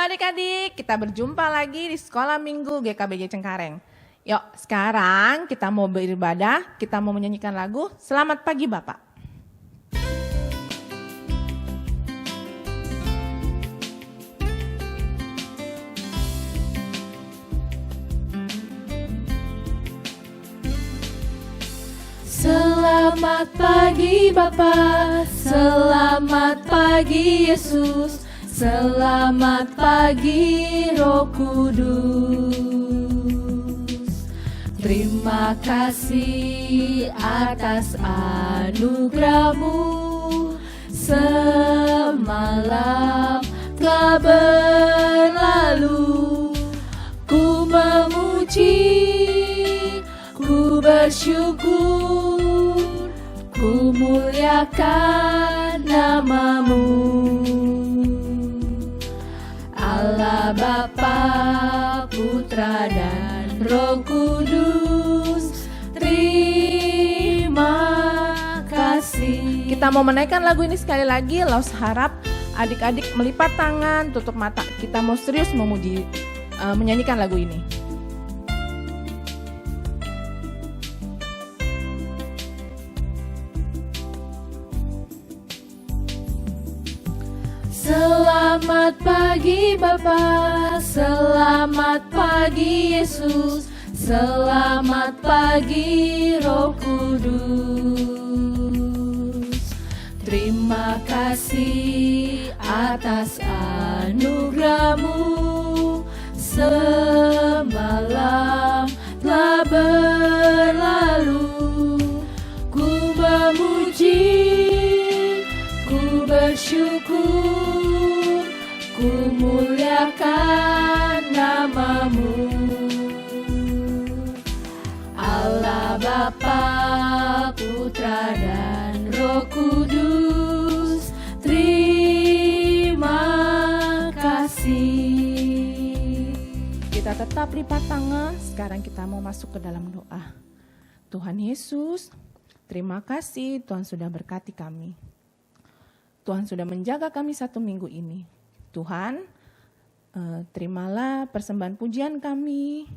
Adik-adik, kita berjumpa lagi di Sekolah Minggu GKBJ Cengkareng. Yuk, sekarang kita mau beribadah, kita mau menyanyikan lagu Selamat Pagi Bapak. Selamat pagi Bapa, selamat pagi Yesus, selamat pagi Roh Kudus. Terima kasih atas anugerah-Mu, semalam telah berlalu. Ku memuji, ku bersyukur, ku muliakan nama-Mu. Allah Bapa, Putra dan Roh Kudus, terima kasih. Kita mau menaikkan lagu ini sekali lagi, Laus harap adik-adik melipat tangan, tutup mata. Kita mau serius memuji, menyanyikan lagu ini. Selamat pagi Bapa, selamat pagi Yesus, selamat pagi Roh Kudus. Terima kasih atas anugerah-Mu, semalam telah berlalu. Ku memuji, ku bersyukur, ku muliakan nama-Mu. Allah Bapa, Putra dan Roh Kudus, terima kasih. Kita tetap lipat tangan, sekarang kita mau masuk ke dalam doa. Tuhan Yesus, terima kasih Tuhan sudah berkati kami. Tuhan sudah menjaga kami 1 minggu ini. Tuhan, terimalah persembahan pujian kami.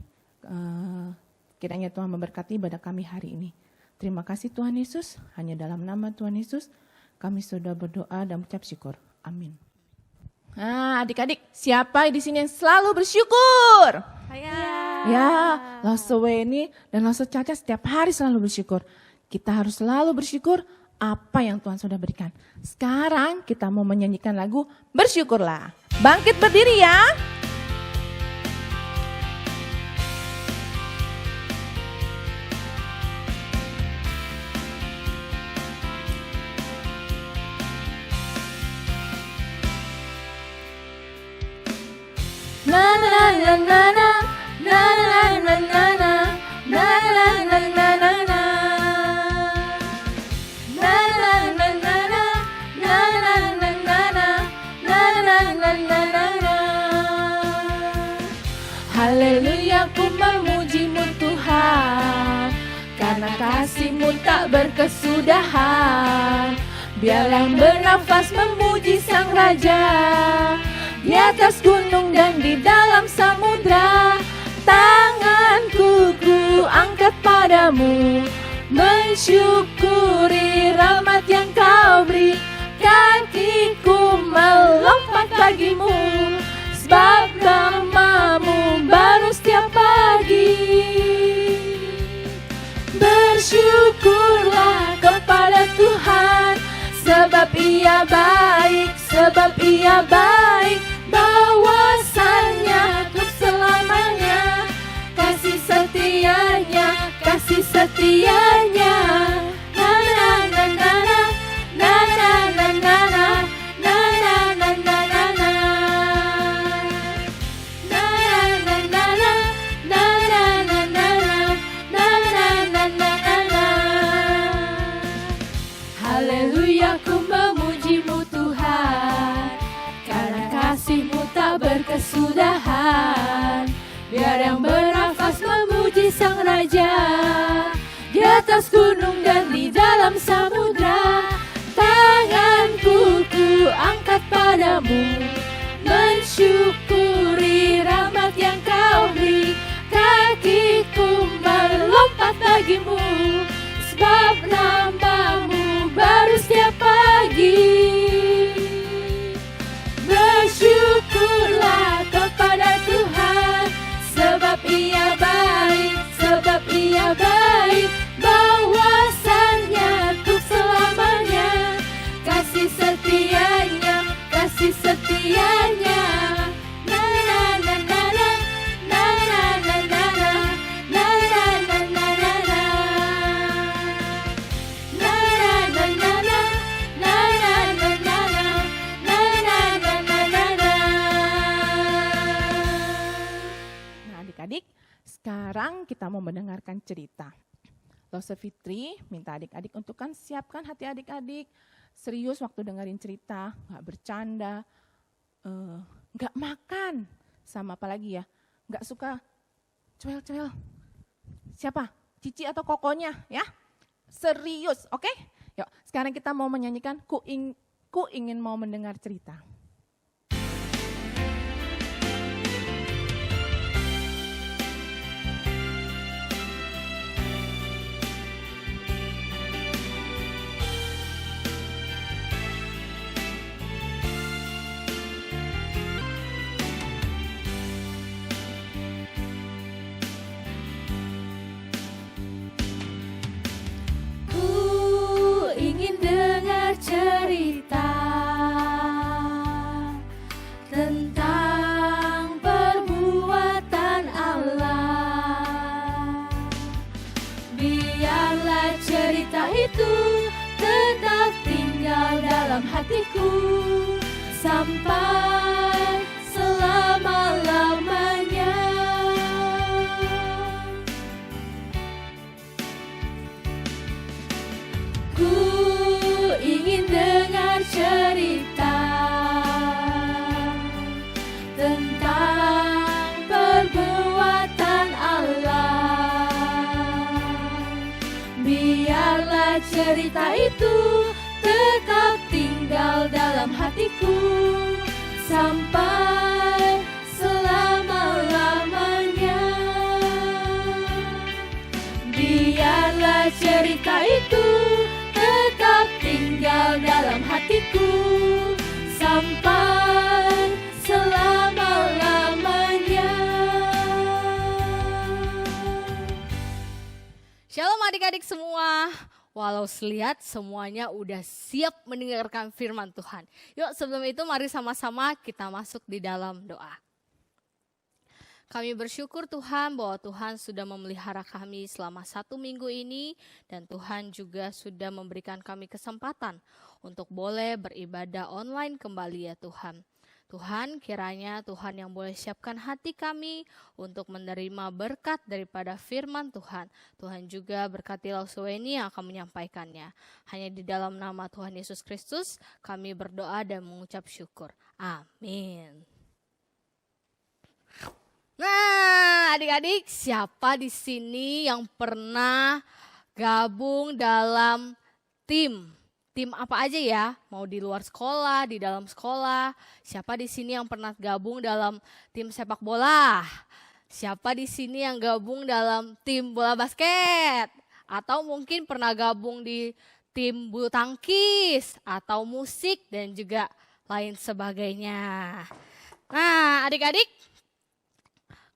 Kiranya Tuhan memberkati ibadah kami hari ini. Terima kasih Tuhan Yesus. Hanya dalam nama Tuhan Yesus kami sudah berdoa dan mengucap syukur. Amin. Nah, adik-adik, siapa di sini yang selalu bersyukur? Ya, Lause Weni dan Lause Caca setiap hari selalu bersyukur. Kita harus selalu bersyukur apa yang Tuhan sudah berikan. Sekarang kita mau menyanyikan lagu Bersyukurlah. Bangkit berdiri ya. Na na na na na na na na na na na na na na na. Haleluya, ku memuji-Mu Tuhan, karena kasih-Mu tak berkesudahan. Biar yang bernafas memuji Sang Raja, di atas gunung dan di dalam samudra. Tanganku ku angkat padamu, mensyukuri rahmat yang Kau beri. Kakiku melompat bagimu, sebab nama-Mu baru setiap pagi. Bersyukurlah kepada Tuhan, sebab Ia baik, sebab Ia baik. setianya. Na na na na na, na na na na na, na na na na na na. Na na na na na, na na na na na, na na na na na. Haleluya, ku memuji-Mu Tuhan, karena kasih-Mu tak berkesudahan. Biar yang bernafas memuji Sang Raja, di atas gunung dan di dalam samudra. Tanganku ku angkat padamu, mensyukuri rahmat yang Kau beri. Kakiku melompat bagimu, sebab nama-Mu baru setiap pagi. Bersyukurlah kepada Tuhan, sebab Ia baik, sebab Ia baik. Bahwasannya untuk selamanya, kasih setianya, kasih setianya. Na na na na na, na na na na na, na na na na na na. Na na na na na, na na na na na, na na na na na na. Nah, adik-adik, sekarang kita mau mendengarkan cerita. Losa Fitri minta adik-adik untuk kan siapkan hati adik-adik. Serius waktu dengerin cerita, gak bercanda, gak makan. Sama apa lagi ya, gak suka coel-coel. Siapa? Cici atau kokonya ya? Serius, oke? Yuk, sekarang kita mau menyanyikan Ku ingin mau mendengar cerita. Ku ingin dengar cerita tentang perbuatan Allah. Biarlah cerita itu tetap tinggal dalam hatiku sampai selama-lamanya. Ku ingin dengar cerita tentang perbuatan Allah. Biarlah cerita itu tetap tinggal dalam hatiku sampai selama-lamanya. Biarlah cerita itu tetap tinggal dalam hatiku sampai selama-lamanya. Shalom adik-adik semua. Walau selihat semuanya udah siap mendengarkan firman Tuhan. Yuk sebelum itu mari sama-sama kita masuk di dalam doa. Kami bersyukur Tuhan bahwa Tuhan sudah memelihara kami selama 1 minggu ini. Dan Tuhan juga sudah memberikan kami kesempatan untuk boleh beribadah online kembali ya Tuhan. Tuhan, kiranya Tuhan yang boleh siapkan hati kami untuk menerima berkat daripada firman Tuhan. Tuhan juga berkati Lausuweni yang akan menyampaikannya. Hanya di dalam nama Tuhan Yesus Kristus kami berdoa dan mengucap syukur. Amin. Nah, adik-adik, siapa di sini yang pernah gabung dalam tim? Tim apa aja ya? Mau di luar sekolah, di dalam sekolah. Siapa di sini yang pernah gabung dalam tim sepak bola? Siapa di sini yang gabung dalam tim bola basket? Atau mungkin pernah gabung di tim bulu tangkis atau musik dan juga lain sebagainya. Nah, adik-adik,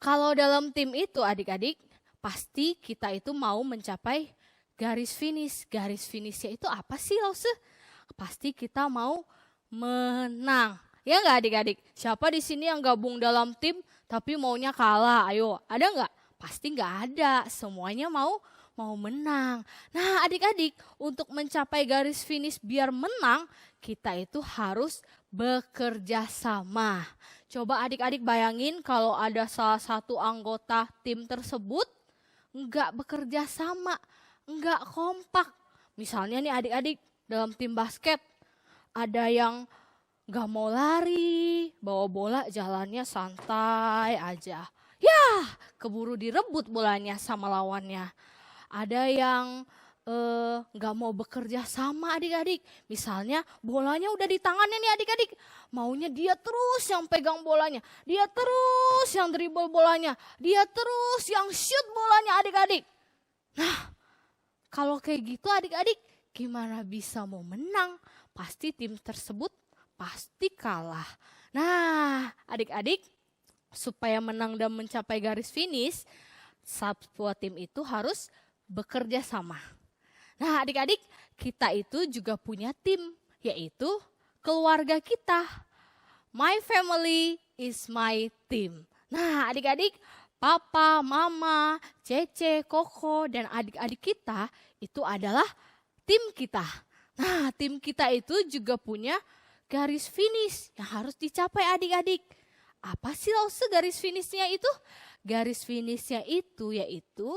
kalau dalam tim itu adik-adik, pasti kita itu mau mencapai garis finish. Garis finishnya itu apa sih Lause? Pasti kita mau menang. Ya nggak adik-adik? Siapa di sini yang gabung dalam tim tapi maunya kalah? Ayo, ada nggak? Pasti nggak ada. Semuanya mau mau menang. Nah adik-adik, untuk mencapai garis finish biar menang, kita itu harus bekerja sama. Coba adik-adik bayangin kalau ada salah satu anggota tim tersebut nggak bekerja sama, nggak kompak. Misalnya nih adik-adik dalam tim basket, ada yang nggak mau lari, bawa bola jalannya santai aja. Yah, keburu direbut bolanya sama lawannya. Ada yang nggak mau bekerja sama adik-adik. Misalnya bolanya udah di tangannya nih adik-adik. Maunya dia terus yang pegang bolanya. Dia terus yang dribble bolanya. Dia terus yang shoot bolanya adik-adik. Nah, kalau kayak gitu adik-adik gimana bisa mau menang? Pasti tim tersebut pasti kalah. Nah, adik-adik supaya menang dan mencapai garis finish, sebuah tim itu harus bekerja sama. Nah adik-adik, kita itu juga punya tim, yaitu keluarga kita. My family is my team. Nah adik-adik, papa, mama, Cece, Koko, dan adik-adik kita itu adalah tim kita. Nah tim kita itu juga punya garis finish yang harus dicapai adik-adik. Apa sih Lause garis finishnya itu? Garis finishnya itu yaitu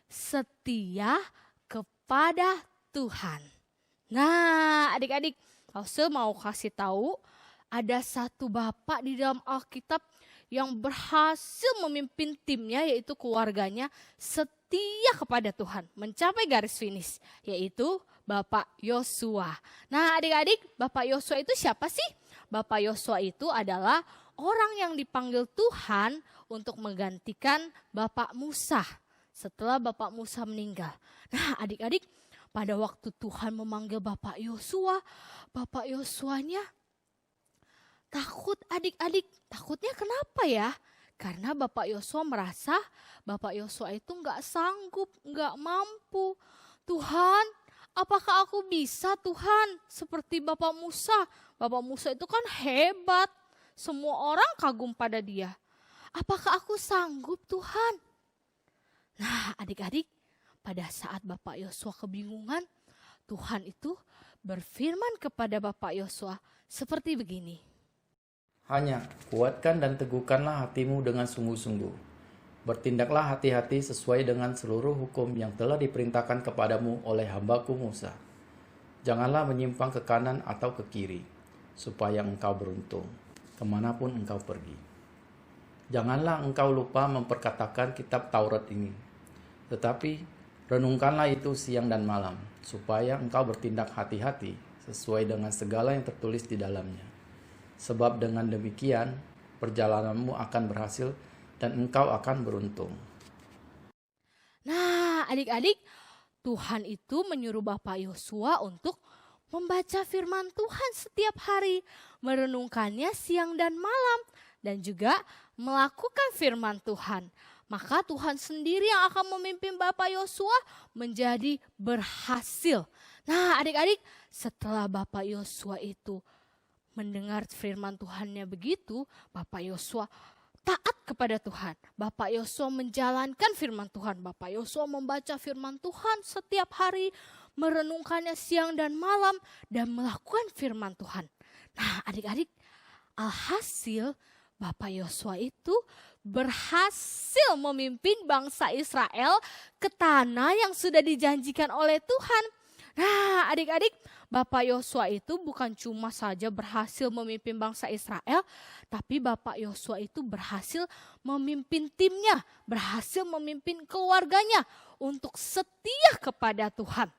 setia kepada Tuhan. Nah adik-adik, Lause mau kasih tahu ada satu bapak di dalam Alkitab yang berhasil memimpin timnya yaitu keluarganya setia kepada Tuhan. Mencapai garis finish yaitu Bapak Yosua. Nah adik-adik, Bapak Yosua itu siapa sih? Bapak Yosua itu adalah orang yang dipanggil Tuhan untuk menggantikan Bapak Musa setelah Bapak Musa meninggal. Nah adik-adik, pada waktu Tuhan memanggil Bapak Yosua, Bapak Yosuanya takut adik-adik. Takutnya kenapa ya? Karena Bapak Yosua merasa Bapak Yosua itu gak sanggup, gak mampu. Tuhan, apakah aku bisa Tuhan seperti Bapak Musa? Bapak Musa itu kan hebat. Semua orang kagum pada dia. Apakah aku sanggup Tuhan? Nah adik-adik, pada saat Bapak Yosua kebingungan, Tuhan itu berfirman kepada Bapak Yosua seperti begini. Hanya kuatkan dan teguhkanlah hatimu dengan sungguh-sungguh. Bertindaklah hati-hati sesuai dengan seluruh hukum yang telah diperintahkan kepadamu oleh hambaku Musa. Janganlah menyimpang ke kanan atau ke kiri, supaya engkau beruntung kemanapun engkau pergi. Janganlah engkau lupa memperkatakan kitab Taurat ini, tetapi renungkanlah itu siang dan malam, supaya engkau bertindak hati-hati sesuai dengan segala yang tertulis di dalamnya. Sebab dengan demikian, perjalananmu akan berhasil dan engkau akan beruntung. Nah adik-adik, Tuhan itu menyuruh Bapak Yosua untuk membaca firman Tuhan setiap hari, merenungkannya siang dan malam, dan juga melakukan firman Tuhan. Maka Tuhan sendiri yang akan memimpin Bapak Yosua menjadi berhasil. Nah adik-adik, setelah Bapak Yosua itu mendengar firman Tuhannya begitu, Bapak Yosua taat kepada Tuhan. Bapak Yosua menjalankan firman Tuhan. Bapak Yosua membaca firman Tuhan setiap hari, merenungkannya siang dan malam, dan melakukan firman Tuhan. Nah adik-adik, alhasil Bapak Yosua itu berhasil memimpin bangsa Israel ke tanah yang sudah dijanjikan oleh Tuhan. Nah adik-adik, Bapak Yosua itu bukan cuma saja berhasil memimpin bangsa Israel, tapi Bapak Yosua itu berhasil memimpin timnya, berhasil memimpin keluarganya untuk setia kepada Tuhan.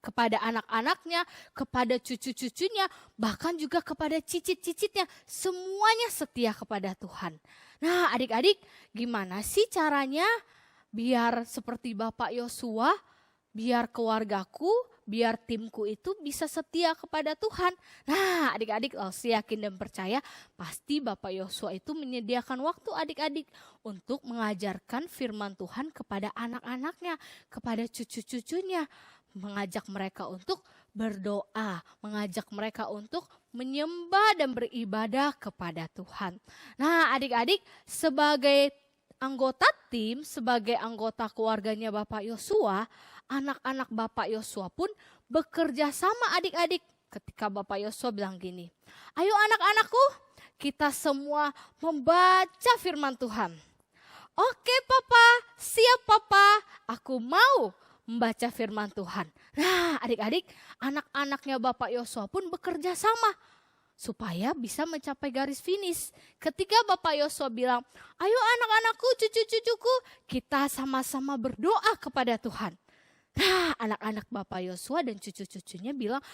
Kepada anak-anaknya, kepada cucu-cucunya, bahkan juga kepada cicit-cicitnya. Semuanya setia kepada Tuhan. Nah adik-adik, gimana sih caranya biar seperti Bapak Yosua, biar keluargaku, biar timku itu bisa setia kepada Tuhan? Nah adik-adik, saya yakin dan percaya pasti Bapak Yosua itu menyediakan waktu adik-adik untuk mengajarkan firman Tuhan kepada anak-anaknya, kepada cucu-cucunya. Mengajak mereka untuk berdoa, mengajak mereka untuk menyembah dan beribadah kepada Tuhan. Nah adik-adik, sebagai anggota tim, sebagai anggota keluarganya Bapak Yosua, anak-anak Bapak Yosua pun bekerja sama adik-adik. Ketika Bapak Yosua bilang gini, ayo anak-anakku, kita semua membaca firman Tuhan. Oke Papa, siap Papa, aku mau membaca firman Tuhan. Nah adik-adik, anak-anaknya Bapak Yosua pun bekerja sama supaya bisa mencapai garis finish. Ketika Bapak Yosua bilang, ayo anak-anakku, cucu-cucuku, kita sama-sama berdoa kepada Tuhan. Nah anak-anak Bapak Yosua dan cucu-cucunya bilang,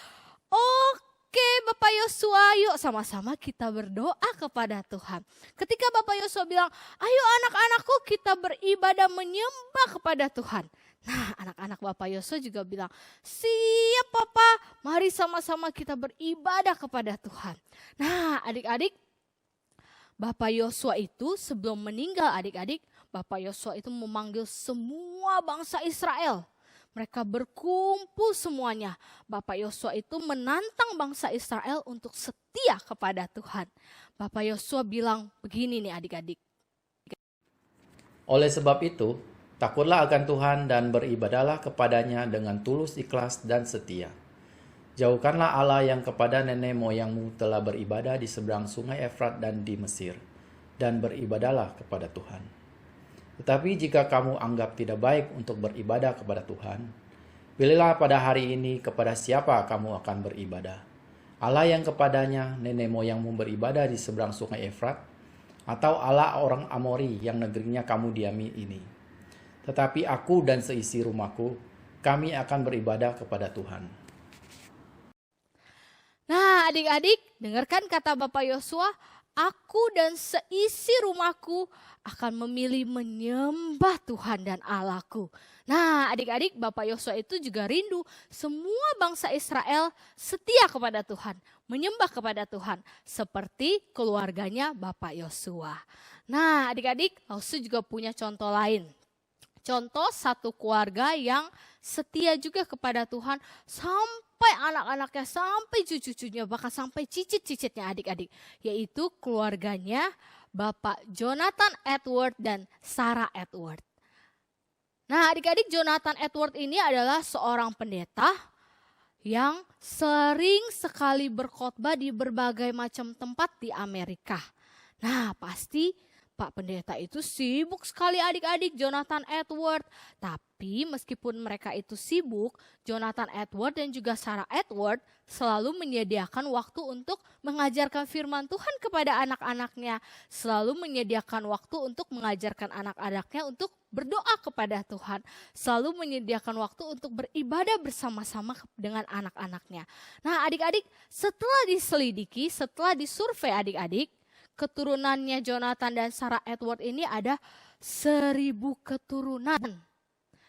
oke Bapak Yosua, yuk sama-sama kita berdoa kepada Tuhan. Ketika Bapak Yosua bilang, ayo anak-anakku kita beribadah menyembah kepada Tuhan. Nah anak-anak Bapak Yosua juga bilang, siap Papa, mari sama-sama kita beribadah kepada Tuhan. Nah adik-adik, Bapak Yosua itu sebelum meninggal adik-adik, Bapak Yosua itu memanggil semua bangsa Israel. Mereka berkumpul semuanya. Bapak Yosua itu menantang bangsa Israel untuk setia kepada Tuhan. Bapak Yosua bilang begini nih adik-adik. Oleh sebab itu, takutlah akan Tuhan dan beribadahlah kepadanya dengan tulus ikhlas dan setia. Jauhkanlah Allah yang kepada nenek moyangmu telah beribadah di seberang sungai Efrat dan di Mesir, dan beribadahlah kepada Tuhan. Tetapi jika kamu anggap tidak baik untuk beribadah kepada Tuhan, pilihlah pada hari ini kepada siapa kamu akan beribadah. Allah yang kepadanya nenek moyangmu beribadah di seberang sungai Efrat, atau Allah orang Amori yang negerinya kamu diami ini. Tetapi aku dan seisi rumahku, kami akan beribadah kepada Tuhan. Nah adik-adik, dengarkan kata Bapak Yosua, aku dan seisi rumahku akan memilih menyembah Tuhan dan Allahku. Nah adik-adik, Bapak Yosua itu juga rindu semua bangsa Israel setia kepada Tuhan, menyembah kepada Tuhan seperti keluarganya Bapak Yosua. Nah adik-adik, Yosua juga punya contoh lain. Contoh satu keluarga yang setia juga kepada Tuhan sampai anak-anaknya, sampai cucu-cucunya, bahkan sampai cicit-cicitnya adik-adik. Yaitu keluarganya Bapak Jonathan Edward dan Sarah Edward. Nah adik-adik, Jonathan Edward ini adalah seorang pendeta yang sering sekali berkhotbah di berbagai macam tempat di Amerika. Nah pasti Pak Pendeta itu sibuk sekali adik-adik, Jonathan Edward. Tapi meskipun mereka itu sibuk, Jonathan Edward dan juga Sarah Edward selalu menyediakan waktu untuk mengajarkan firman Tuhan kepada anak-anaknya. Selalu menyediakan waktu untuk mengajarkan anak-anaknya untuk berdoa kepada Tuhan. Selalu menyediakan waktu untuk beribadah bersama-sama dengan anak-anaknya. Nah adik-adik, setelah diselidiki, setelah disurvei adik-adik, keturunannya Jonathan dan Sarah Edward ini ada 1000 keturunan.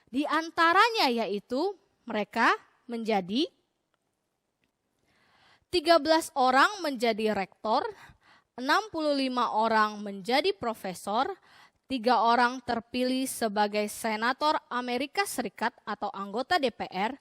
Di antaranya yaitu mereka menjadi 13 orang menjadi rektor, 65 orang menjadi profesor, 3 orang terpilih sebagai senator Amerika Serikat atau anggota DPR,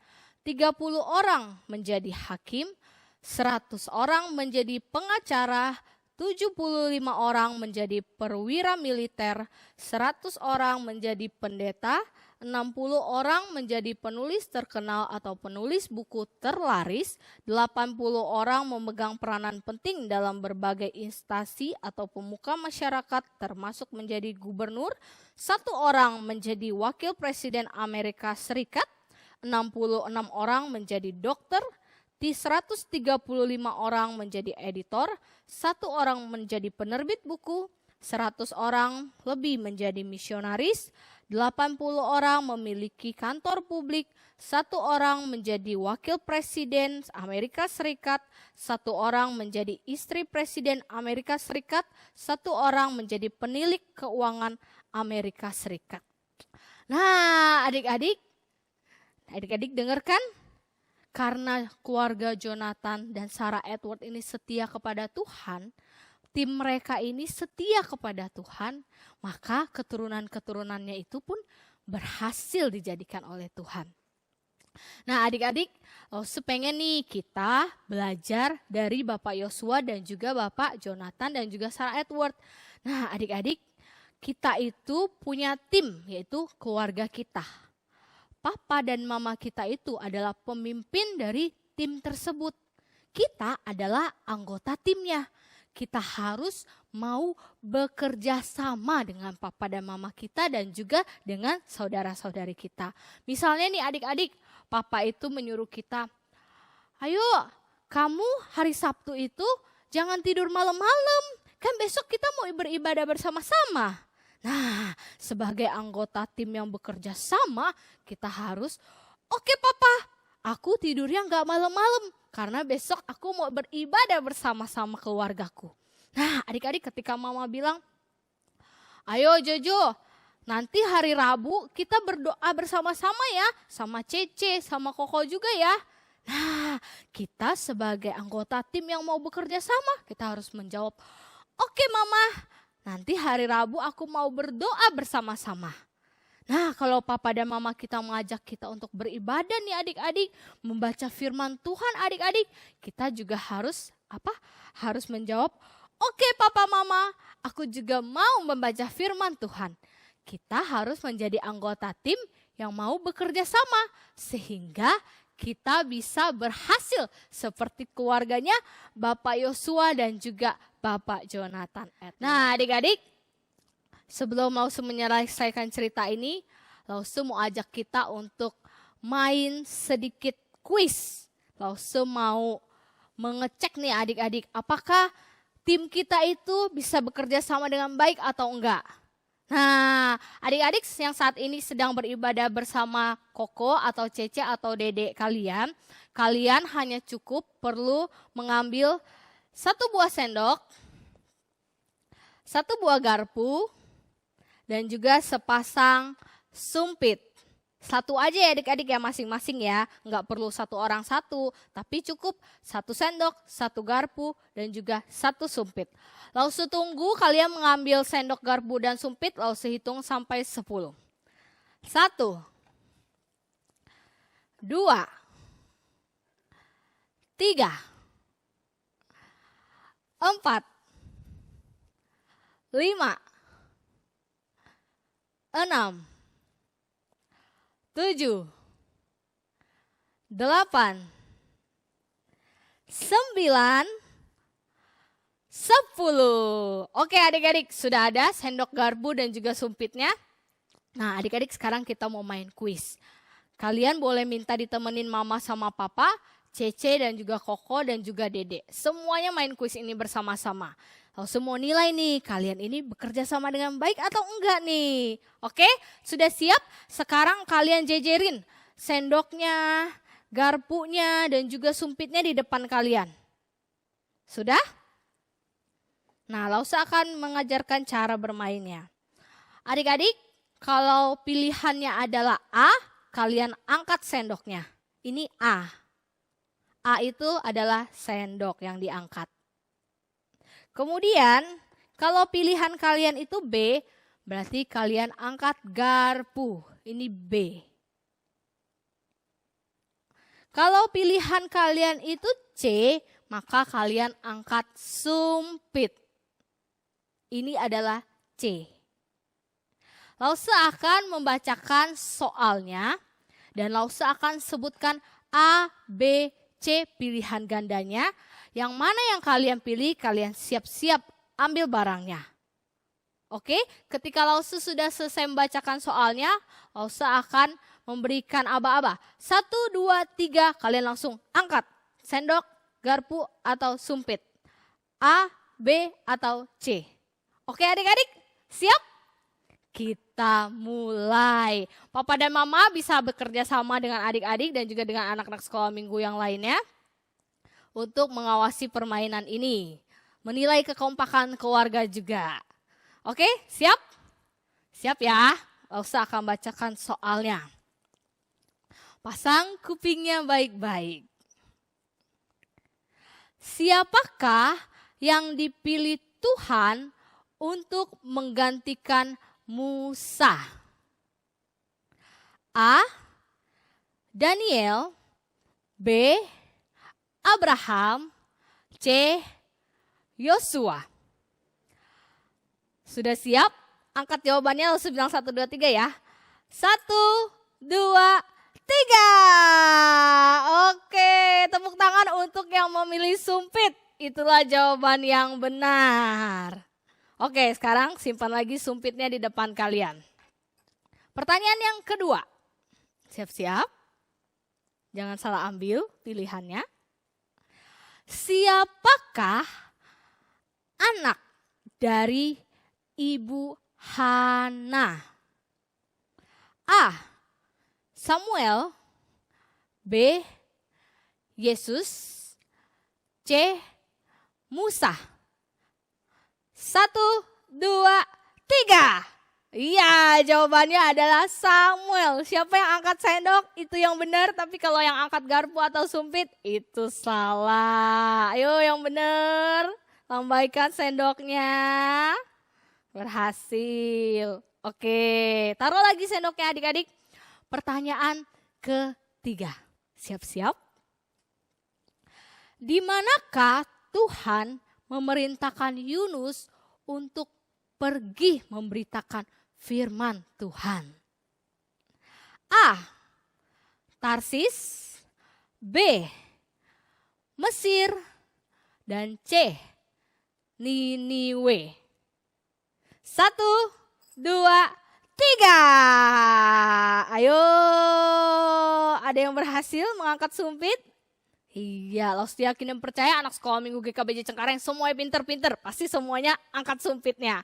30 orang menjadi hakim, 100 orang menjadi pengacara, 75 orang menjadi perwira militer, 100 orang menjadi pendeta, 60 orang menjadi penulis terkenal atau penulis buku terlaris, 80 orang memegang peranan penting dalam berbagai instansi atau pemuka masyarakat termasuk menjadi gubernur, 1 orang menjadi wakil presiden Amerika Serikat, 66 orang menjadi dokter, 135 orang menjadi editor, 1 orang menjadi penerbit buku, 100 orang lebih menjadi misionaris, 80 orang memiliki kantor publik, 1 orang menjadi wakil presiden Amerika Serikat, 1 orang menjadi istri presiden Amerika Serikat, 1 orang menjadi penilik keuangan Amerika Serikat. Nah adik-adik dengarkan. Karena keluarga Jonathan dan Sarah Edward ini setia kepada Tuhan, tim mereka ini setia kepada Tuhan, maka keturunan-keturunannya itu pun berhasil dijadikan oleh Tuhan. Nah adik-adik, pengen nih kita belajar dari Bapak Yosua dan juga Bapak Jonathan dan juga Sarah Edward. Nah adik-adik, kita itu punya tim, yaitu keluarga kita. Papa dan mama kita itu adalah pemimpin dari tim tersebut. Kita adalah anggota timnya. Kita harus mau bekerja sama dengan papa dan mama kita dan juga dengan saudara-saudari kita. Misalnya nih adik-adik, papa itu menyuruh kita, ayo kamu hari Sabtu itu jangan tidur malam-malam. Kan besok kita mau beribadah bersama-sama. Nah, sebagai anggota tim yang bekerja sama, kita harus, oke papa, aku tidurnya nggak malam-malam. Karena besok aku mau beribadah bersama-sama keluargaku. Nah, adik-adik ketika mama bilang, ayo Jojo, nanti hari Rabu kita berdoa bersama-sama ya. Sama Cece, sama Koko juga ya. Nah, kita sebagai anggota tim yang mau bekerja sama, kita harus menjawab, oke mama, nanti hari Rabu aku mau berdoa bersama-sama. Nah, kalau papa dan mama kita mengajak kita untuk beribadah nih adik-adik, membaca firman Tuhan adik-adik, kita juga harus Harus menjawab, oke papa mama, aku juga mau membaca firman Tuhan. Kita harus menjadi anggota tim yang mau bekerja sama sehingga kita bisa berhasil seperti keluarganya Bapak Yosua dan juga Bapak Jonathan. Nah adik-adik, sebelum Lause menyelesaikan cerita ini, Lause mau ajak kita untuk main sedikit kuis. Lause mau mengecek nih adik-adik, apakah tim kita itu bisa bekerja sama dengan baik atau enggak. Nah, adik-adik yang saat ini sedang beribadah bersama Koko atau Cece atau Dedek kalian, kalian hanya cukup perlu mengambil 1 buah sendok, 1 buah garpu, dan juga sepasang sumpit. 1 aja ya adik-adik ya masing-masing ya, nggak perlu 1 orang 1, tapi cukup 1 sendok, 1 garpu, dan juga 1 sumpit. Lause tunggu kalian mengambil sendok, garpu, dan sumpit, Lause hitung sampai 10. 1, 2, 3, 4, 5, 6, 7, 8, 9, 10. Oke adik-adik, sudah ada sendok, garpu, dan juga sumpitnya. Nah adik-adik sekarang kita mau main kuis. Kalian boleh minta ditemenin mama sama papa, Cece dan juga Koko dan juga Dedek. Semuanya main kuis ini bersama-sama. Lalu mau nilai nih, kalian ini bekerja sama dengan baik atau enggak nih. Oke, sudah siap? Sekarang kalian jejerin sendoknya, garpunya, dan juga sumpitnya di depan kalian. Sudah? Nah, Lause akan mengajarkan cara bermainnya. Adik-adik, kalau pilihannya adalah A, kalian angkat sendoknya. Ini A. A itu adalah sendok yang diangkat. Kemudian, kalau pilihan kalian itu B, berarti kalian angkat garpu. Ini B. Kalau pilihan kalian itu C, maka kalian angkat sumpit. Ini adalah C. Lause akan membacakan soalnya dan Lause akan sebutkan A, B, C pilihan gandanya. Yang mana yang kalian pilih, kalian siap-siap ambil barangnya. Oke, ketika Lause sudah selesai membacakan soalnya, Lause akan memberikan aba-aba. 1, 2, 3, kalian langsung angkat sendok, garpu, atau sumpit. A, B, atau C. Oke adik-adik, siap? Kita mulai. Papa dan mama bisa bekerja sama dengan adik-adik dan juga dengan anak-anak sekolah minggu yang lainnya untuk mengawasi permainan ini. Menilai kekompakan keluarga juga. Oke, siap? Siap ya? Lause akan bacakan soalnya. Pasang kupingnya baik-baik. Siapakah yang dipilih Tuhan untuk menggantikan Musa? A. Daniel, B. Abraham, C. Yosua. Sudah siap? angkat jawabannya langsung bilang 1, 2, 3 ya. 1, 2, 3. Oke, tepuk tangan untuk yang memilih sumpit. Itulah jawaban yang benar. Oke, sekarang simpan lagi sumpitnya di depan kalian. Pertanyaan yang kedua. Siap-siap. Jangan salah ambil pilihannya. Siapakah anak dari Ibu Hana? A. Samuel. B. Yesus. C. Musa. 1, 2, 3. Iya, jawabannya adalah Samuel. Siapa yang angkat sendok itu yang benar, tapi kalau yang angkat garpu atau sumpit itu salah. Ayo yang benar, lambaikan sendoknya. Berhasil. Oke, taruh lagi sendoknya adik-adik. Pertanyaan ketiga. Siap-siap. Di manakah Tuhan memerintahkan Yunus untuk pergi memberitakan firman Tuhan? A. Tarsis. B. Mesir. Dan C. Niniwe. 1, 2, 3. Ayo, ada yang berhasil mengangkat sumpit? Iya, Losti yakin dan percaya anak sekolah minggu GKBJ Cengkareng semuanya pinter-pinter. Pasti semuanya angkat sumpitnya.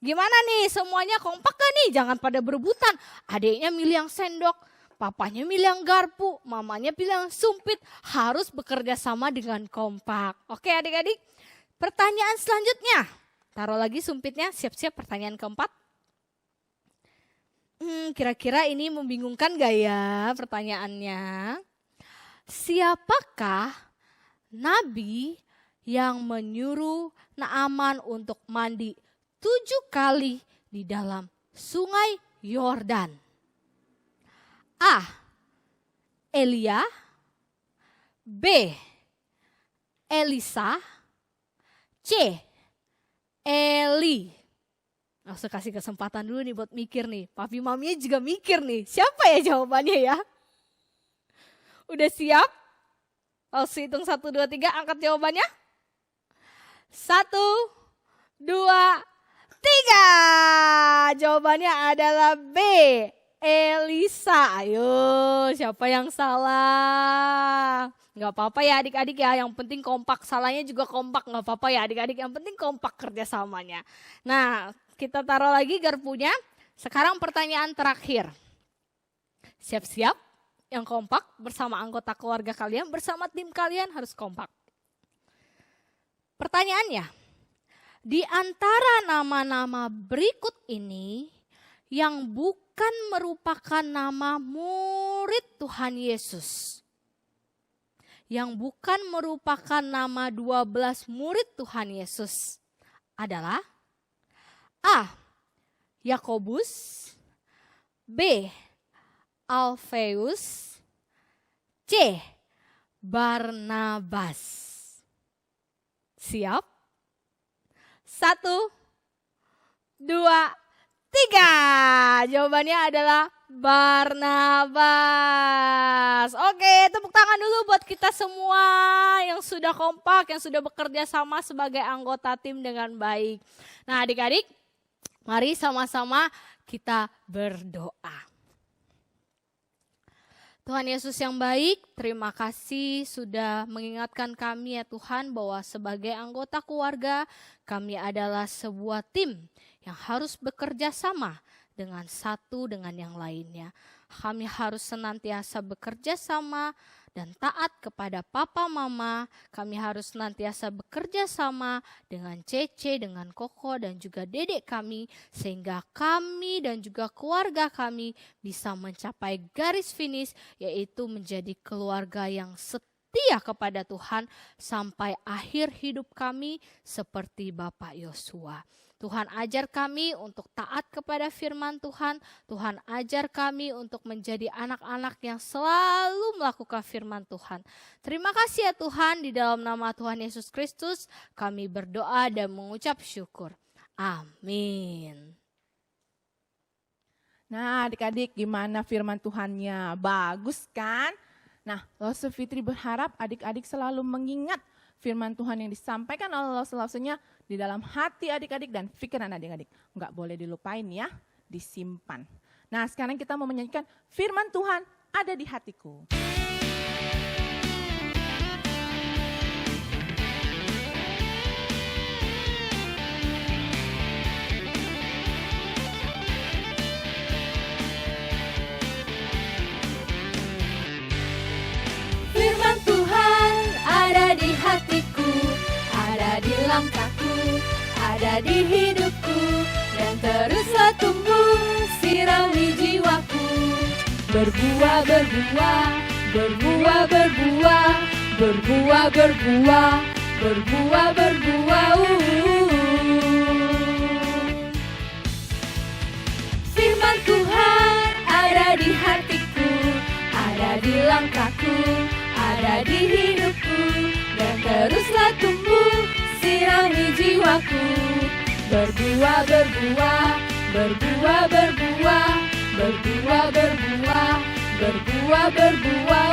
Gimana nih, semuanya kompak gak nih? Jangan pada berebutan. Adiknya milih yang sendok, papanya milih yang garpu, mamanya pilih yang sumpit. Harus bekerja sama dengan kompak. Oke adik-adik, pertanyaan selanjutnya. Taruh lagi sumpitnya, siap-siap pertanyaan keempat. Kira-kira ini membingungkan gak ya pertanyaannya? Siapakah nabi yang menyuruh Naaman untuk mandi 7 kali di dalam sungai Yordan? A. Elia. B. Elisa. C. Eli. Langsung kasih kesempatan dulu nih buat mikir nih. Papi maminya juga mikir nih. Siapa ya jawabannya ya? Udah siap? Langsung hitung 1, 2, 3, angkat jawabannya. 1, 2, 3. Jawabannya adalah B. Elisa. Ayo, siapa yang salah? Gak apa-apa ya adik-adik ya, yang penting kompak. Salahnya juga kompak, gak apa-apa ya adik-adik. Yang penting kompak kerjasamanya. Nah, kita taruh lagi garpunya. Sekarang pertanyaan terakhir. Siap-siap. Yang kompak bersama anggota keluarga kalian, bersama tim kalian harus kompak. Pertanyaannya, di antara nama-nama berikut ini yang bukan merupakan nama murid Tuhan Yesus, yang bukan merupakan nama 12 murid Tuhan Yesus adalah A. Yakobus. B. Alfeus. C. Barnabas. Siap? 1, 2, 3. Jawabannya adalah Barnabas. Oke, tepuk tangan dulu buat kita semua yang sudah kompak, yang sudah bekerja sama sebagai anggota tim dengan baik. Nah adik-adik, mari sama-sama kita berdoa. Tuhan Yesus yang baik, terima kasih sudah mengingatkan kami ya Tuhan bahwa sebagai anggota keluarga kami adalah sebuah tim yang harus bekerja sama dengan satu dengan yang lainnya. Kami harus senantiasa bekerja sama dan taat kepada papa mama. Kami harus senantiasa bekerja sama dengan Cece, dengan Koko dan juga dedek kami. Sehingga kami dan juga keluarga kami bisa mencapai garis finish, yaitu menjadi keluarga yang setia kepada Tuhan sampai akhir hidup kami seperti Bapak Yosua. Tuhan ajar kami untuk taat kepada firman Tuhan. Tuhan ajar kami untuk menjadi anak-anak yang selalu melakukan firman Tuhan. Terima kasih ya Tuhan, di dalam nama Tuhan Yesus Kristus kami berdoa dan mengucap syukur. Amin. Nah adik-adik gimana firman Tuhannya? Bagus kan? Nah Lause Fitri berharap adik-adik selalu mengingat firman Tuhan yang disampaikan oleh Lause-Lausenya di dalam hati adik-adik dan pikiran adik-adik. Enggak boleh dilupain ya, disimpan. Nah sekarang kita mau menyanyikan firman Tuhan ada di hatiku. Firman Tuhan ada di hatiku, ada di langkahku, ada di hidupku, dan teruslah tumbuh sirami jiwaku. Berbuah, berbuah, berbuah, berbuah, berbuah, berbuah, berbuah, berbuah. Firman Tuhan ada di hatiku, ada di langkahku, ada di hidupku, dan teruslah tumbuh sirami jiwaku. Berbuah, berbuah, berbuah, berbuah, berbuah, berbuah, berbuah, berbuah.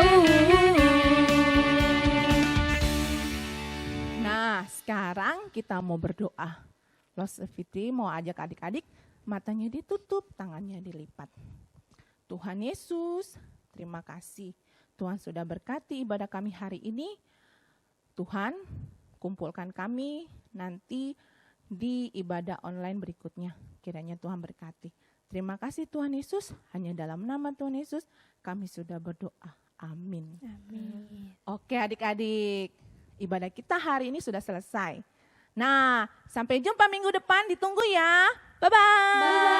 Nah sekarang kita mau berdoa. Lause Fitri mau ajak adik-adik matanya ditutup, tangannya dilipat. Tuhan Yesus, terima kasih. Tuhan sudah berkati ibadah kami hari ini. Tuhan, kumpulkan kami nanti di ibadah online berikutnya. Kiranya Tuhan berkati. Terima kasih Tuhan Yesus, hanya dalam nama Tuhan Yesus kami sudah berdoa. Amin. Amin. Oke adik-adik, ibadah kita hari ini sudah selesai. Nah, sampai jumpa minggu depan, ditunggu ya. Bye-bye.